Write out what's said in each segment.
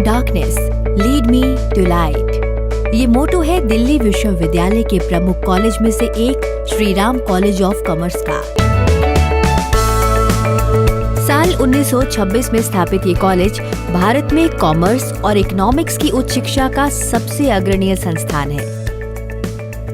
darkness, lead me to light। ये मोटो है दिल्ली विश्वविद्यालय के प्रमुख कॉलेज में से एक Shri Ram college of commerce का। साल 1926 में स्थापित ये कॉलेज भारत में कॉमर्स और इकोनॉमिक्स की उच्च शिक्षा का सबसे अग्रणीय संस्थान है।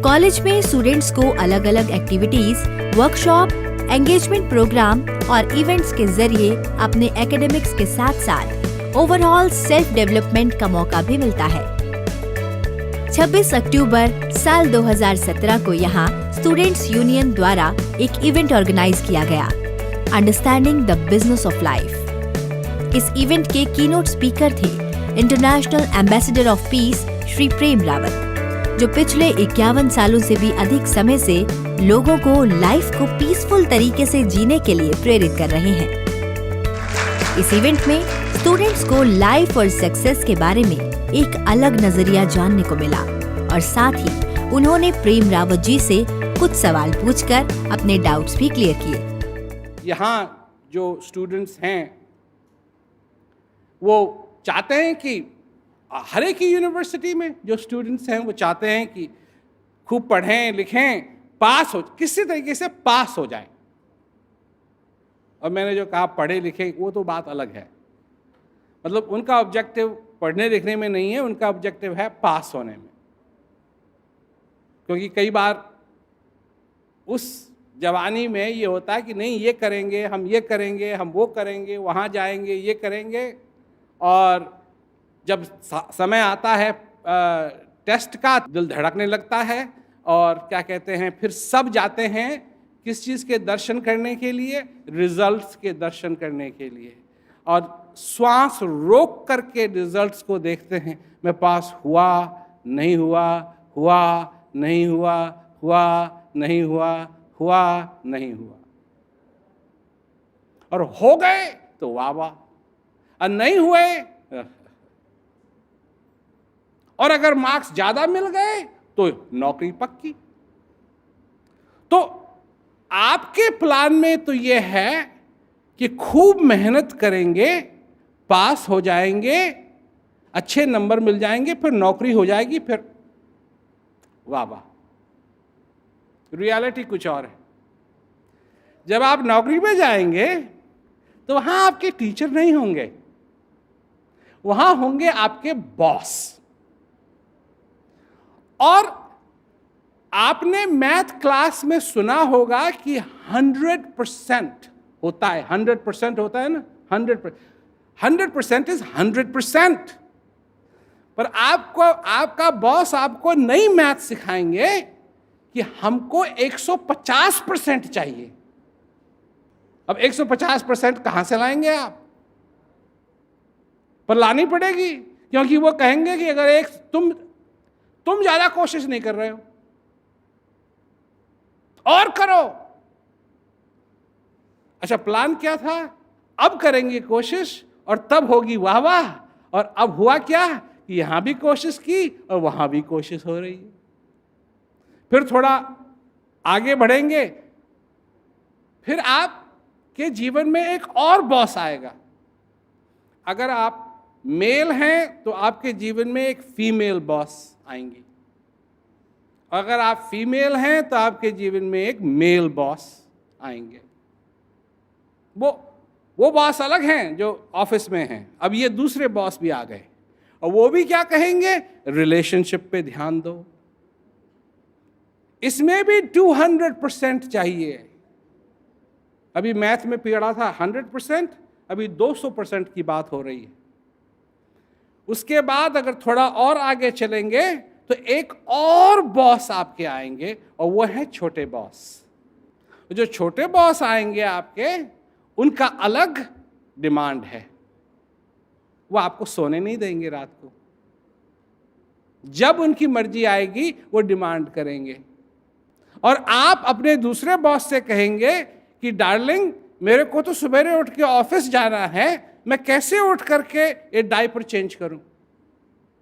कॉलेज में स्टूडेंट्स को अलग अलग एक्टिविटीज, वर्कशॉप, एंगेजमेंट प्रोग्राम और इवेंट्स के जरिए अपने एकेडमिक्स के साथ साथ ओवरऑल सेल्फ डेवलपमेंट का मौका भी मिलता है। 26 अक्टूबर साल 2017 को यहाँ स्टूडेंट्स यूनियन द्वारा एक इवेंट ऑर्गेनाइज किया गया, understanding the business of life. इस इवेंट के कीनोट स्पीकर थे international ambassador of peace Shri Prem Rawat, जो पिछले 51 सालों से भी अधिक समय से लोगों को लाइफ को पीसफुल तरीके से जीने के लिए प्रेरित कर रहे हैं। इस इवेंट में स्टूडेंट्स को लाइफ और सक्सेस के बारे में एक अलग नजरिया जानने को मिला और साथ ही उन्होंने प्रेम रावत जी से कुछ सवाल पूछकर अपने डाउट्स भी क्लियर किए। यहाँ जो स्टूडेंट्स हैं वो चाहते हैं कि हर एक यूनिवर्सिटी में जो स्टूडेंट्स हैं वो चाहते हैं कि खूब पढ़ें लिखें, पास हो, किसी तरीके से पास हो जाएं। और मैंने जो कहा पढ़े लिखे, वो तो बात अलग है। मतलब उनका ऑब्जेक्टिव पढ़ने लिखने में नहीं है, उनका ऑब्जेक्टिव है पास होने में। क्योंकि कई बार उस जवानी में ये होता है कि नहीं ये करेंगे, हम ये करेंगे, हम वो करेंगे, वहाँ जाएंगे, ये करेंगे, और जब समय आता है टेस्ट का, दिल धड़कने लगता है और क्या कहते हैं, फिर सब जाते हैं किस चीज़ के दर्शन करने के लिए, रिजल्ट्स के दर्शन करने के लिए, और श्वास रोक करके रिजल्ट्स को देखते हैं। मैं पास हुआ नहीं हुआ, हुआ नहीं हुआ, हुआ नहीं हुआ, हुआ नहीं हुआ, और हो गए तो वाह वाह, और नहीं हुए, और अगर मार्क्स ज्यादा मिल गए तो नौकरी पक्की। तो आपके प्लान में तो यह है कि खूब मेहनत करेंगे, पास हो जाएंगे, अच्छे नंबर मिल जाएंगे, फिर नौकरी हो जाएगी, फिर वाह वाह। रियलिटी कुछ और है। जब आप नौकरी पे जाएंगे तो वहां आपके टीचर नहीं होंगे, वहां होंगे आपके बॉस। और आपने मैथ क्लास में सुना होगा कि 100% होता है, 100% होता है ना, 100% इज 100%। पर आपको आपका बॉस आपको नई मैथ सिखाएंगे कि हमको 150% चाहिए। अब 150% कहां से लाएंगे आप? पर लानी पड़ेगी, क्योंकि वो कहेंगे कि अगर तुम ज्यादा कोशिश नहीं कर रहे हो और करो। अच्छा, प्लान क्या था? अब करेंगे कोशिश और तब होगी वाह वाह। और अब हुआ क्या कि यहां भी कोशिश की और वहां भी कोशिश हो रही है। फिर थोड़ा आगे बढ़ेंगे, फिर आपके जीवन में एक और बॉस आएगा। अगर आप मेल हैं तो आपके जीवन में एक फीमेल बॉस आएंगी, अगर आप फीमेल हैं तो आपके जीवन में एक मेल बॉस आएंगे। वो बॉस अलग हैं जो ऑफिस में हैं। अब ये दूसरे बॉस भी आ गए, और वो भी क्या कहेंगे? रिलेशनशिप पे ध्यान दो, इसमें भी 200% चाहिए। अभी मैथ में पढ़ा था 100%, अभी 200% की बात हो रही है। उसके बाद अगर थोड़ा और आगे चलेंगे तो एक और बॉस आपके आएंगे, और वो है छोटे बॉस। जो छोटे बॉस आएंगे आपके, उनका अलग डिमांड है। वो आपको सोने नहीं देंगे रात को, जब उनकी मर्जी आएगी वो डिमांड करेंगे। और आप अपने दूसरे बॉस से कहेंगे कि डार्लिंग, मेरे को तो सवेरे उठ के ऑफिस जाना है, मैं कैसे उठ करके ये डायपर चेंज करूं?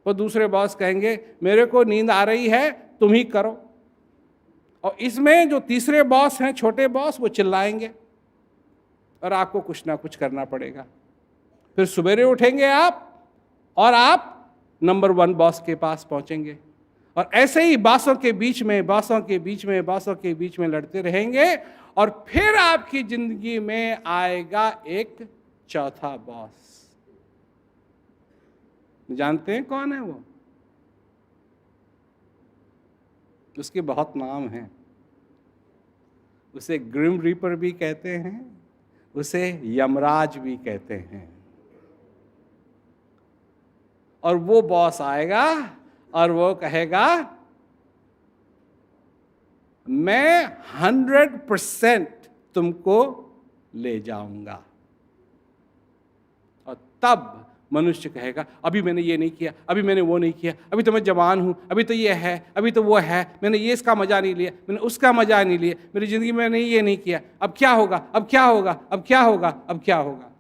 वो दूसरे बॉस कहेंगे मेरे को नींद आ रही है, तुम ही करो। और इसमें जो तीसरे बॉस हैं, छोटे बॉस, वो चिल्लाएंगे और आपको कुछ ना कुछ करना पड़ेगा। फिर सवेरे उठेंगे आप और आप नंबर 1 बॉस के पास पहुंचेंगे। और ऐसे ही बॉसों के बीच में लड़ते रहेंगे, और फिर आपकी जिंदगी में आएगा एक चौथा बॉस। जानते हैं कौन है वो? उसके बहुत नाम हैं। उसे ग्रिम रीपर भी कहते हैं, उसे यमराज भी कहते हैं। और वो बॉस आएगा और वो कहेगा, मैं 100% तुमको ले जाऊंगा। और तब मनुष्य कहेगा, अभी मैंने ये नहीं किया, अभी मैंने वो नहीं किया, अभी तो मैं जवान हूं, अभी तो ये है, अभी तो वो है, मैंने ये इसका मजा नहीं लिया, मैंने उसका मजा नहीं लिया, मेरी जिंदगी में मैंने ये नहीं किया, अब क्या होगा, अब क्या होगा, अब क्या होगा, अब क्या होगा।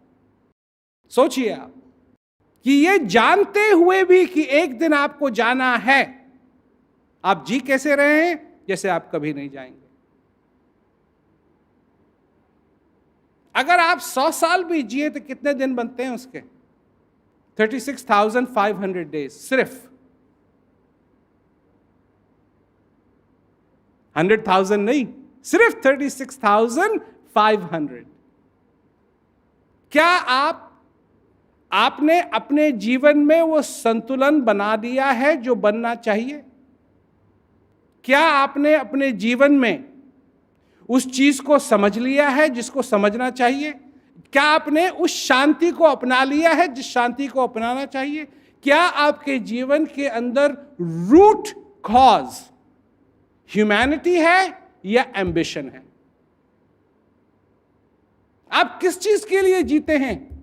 सोचिए आप कि ये जानते हुए भी कि एक दिन आपको जाना है, आप जी कैसे रहे हैं जैसे आप कभी नहीं जाएंगे। अगर आप 100 साल भी जिए तो कितने दिन बनते हैं उसके? 36,500 डेज। सिर्फ 100,000 नहीं, सिर्फ 36,500। क्या आपने अपने जीवन में वो संतुलन बना दिया है जो बनना चाहिए? क्या आपने अपने जीवन में उस चीज को समझ लिया है जिसको समझना चाहिए? क्या आपने उस शांति को अपना लिया है जिस शांति को अपनाना चाहिए? क्या आपके जीवन के अंदर रूट कॉज ह्यूमैनिटी है या एम्बिशन है? आप किस चीज के लिए जीते हैं?